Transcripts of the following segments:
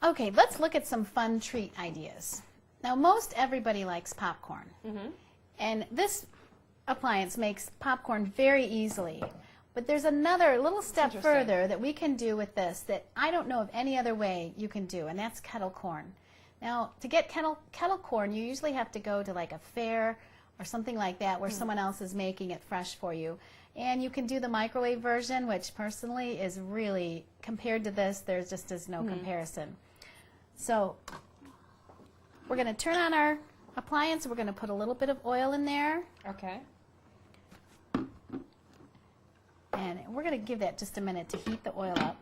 Okay, let's look at some fun treat ideas. Now, most everybody likes popcorn. And this appliance makes popcorn very easily. But there's another little step further that we can do with this that I don't know of any other way you can do, and that's kettle corn. Now, to get kettle corn, you usually have to go to like a fair or something like that where someone else is making it fresh for you. And you can do the microwave version, which personally is really, compared to this, there just is no comparison. So we're going to turn on our appliance. We're going to put a little bit of oil in there. Okay. And we're going to give that just a minute to heat the oil up.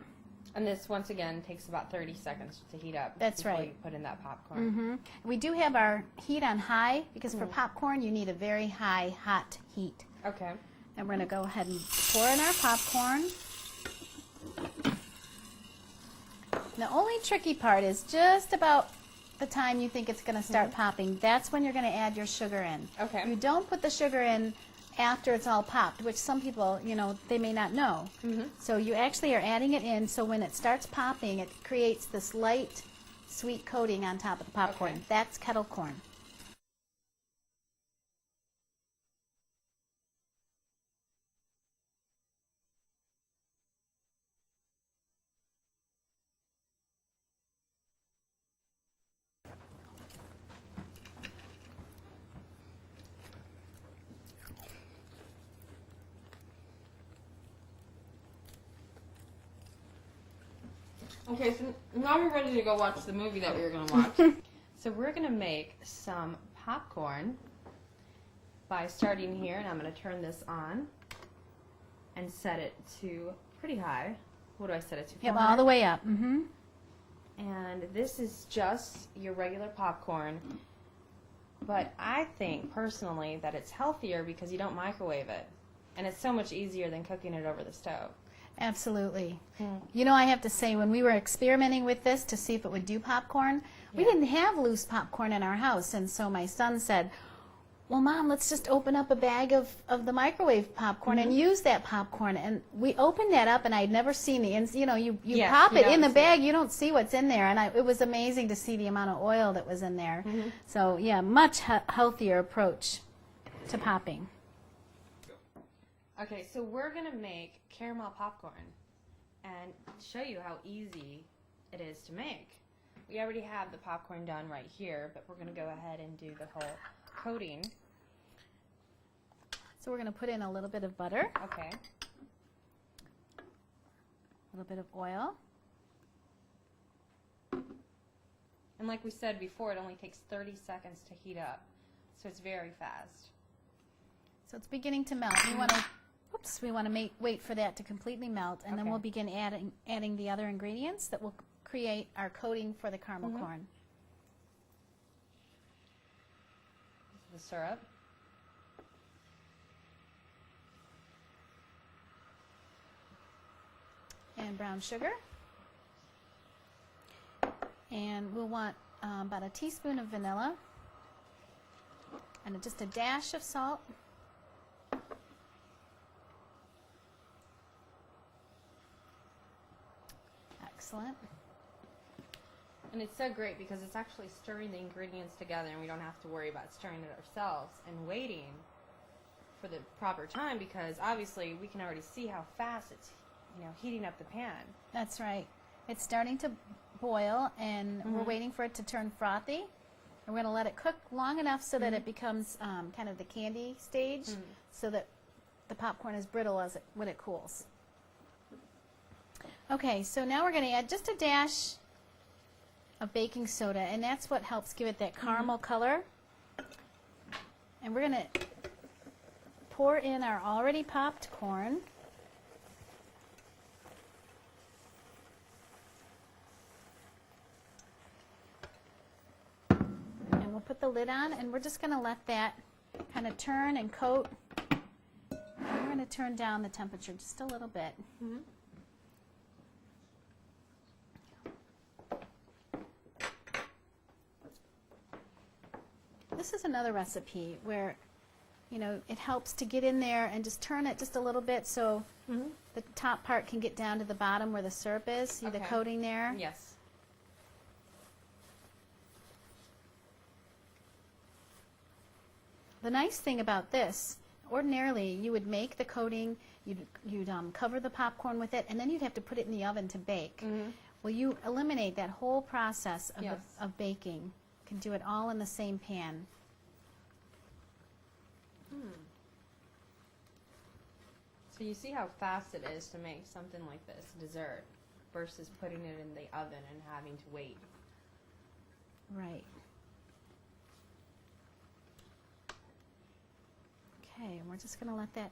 And this, once again, takes about 30 seconds to heat up. That's before right. you put in that popcorn. We do have our heat on high because for popcorn you need a very high, hot heat. Okay. And we're going to go ahead and pour in our popcorn. The only tricky part is just about the time you think it's going to start popping. That's when you're going to add your sugar in. Okay. You don't put the sugar in after it's all popped, which some people, you know, they may not know. So you actually are adding it in, so when it starts popping, it creates this light, sweet coating on top of the popcorn. Okay. That's kettle corn. Okay, so now we're ready to go watch the movie that we were going to watch. So we're going to make some popcorn by starting here, and I'm going to turn this on and set it to pretty high. What do I set it to? Yep, all the way up. And this is just your regular popcorn, but I think personally that it's healthier because you don't microwave it, and it's so much easier than cooking it over the stove. Absolutely. You know, I have to say, when we were experimenting with this to see if it would do popcorn, we didn't have loose popcorn in our house, and so my son said, well, Mom, let's just open up a bag of the microwave popcorn and use that popcorn. And we opened that up, and I'd never seen the ins. You know, you pop it in the bag, you don't see what's in there, and it was amazing to see the amount of oil that was in there. So, yeah, much healthier approach to popping. Okay, so we're going to make caramel popcorn and show you how easy it is to make. We already have the popcorn done right here, but we're going to go ahead and do the whole coating. So we're going to put in a little bit of butter. Okay. A little bit of oil. And like we said before, it only takes 30 seconds to heat up, so it's very fast. So it's beginning to melt. We want to wait for that to completely melt, and then we'll begin adding the other ingredients that will create our coating for the caramel corn. The syrup. And brown sugar. And we'll want about a teaspoon of vanilla and just a dash of salt. Excellent. And it's so great because it's actually stirring the ingredients together, and we don't have to worry about stirring it ourselves and waiting for the proper time, because obviously we can already see how fast it's, heating up the pan. That's right. It's starting to boil, and we're waiting for it to turn frothy. And we're going to let it cook long enough so that it becomes kind of the candy stage, so that the popcorn is brittle when it cools. Okay, so now we're going to add just a dash of baking soda, and that's what helps give it that caramel color. And we're going to pour in our already popped corn. And we'll put the lid on, and we're just going to let that kind of turn and coat. And we're going to turn down the temperature just a little bit. This is another recipe where, it helps to get in there and just turn it just a little bit so the top part can get down to the bottom where the syrup is. See the coating there? Yes. The nice thing about this, ordinarily you would make the coating, you'd cover the popcorn with it, and then you'd have to put it in the oven to bake. Well, you eliminate that whole process of, Yes. of baking. You can do it all in the same pan. So you see how fast it is to make something like this, dessert, versus putting it in the oven and having to wait. Right. Okay, and we're just going to let that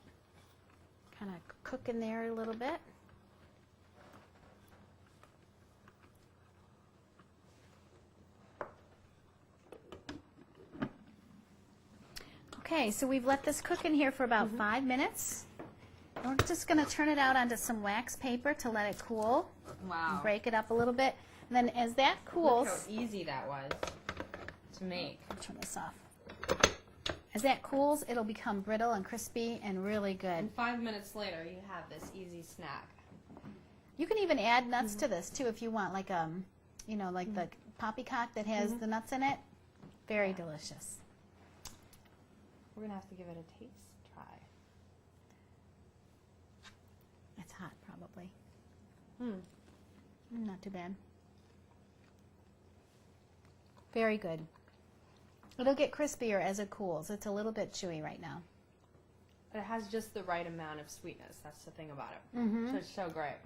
kind of cook in there a little bit. Okay, so we've let this cook in here for about 5 minutes. And we're just going to turn it out onto some wax paper to let it cool. Wow. Break it up a little bit. And then as that cools... Look how easy that was to make. Turn this off. As that cools, it'll become brittle and crispy and really good. And 5 minutes later, you have this easy snack. You can even add nuts to this too if you want, like you know, like the poppycock that has the nuts in it. Very delicious. We're gonna have to give it a taste try. It's hot, probably. Not too bad. Very good. It'll get crispier as it cools. It's a little bit chewy right now. It has just the right amount of sweetness. That's the thing about it. So it's so great.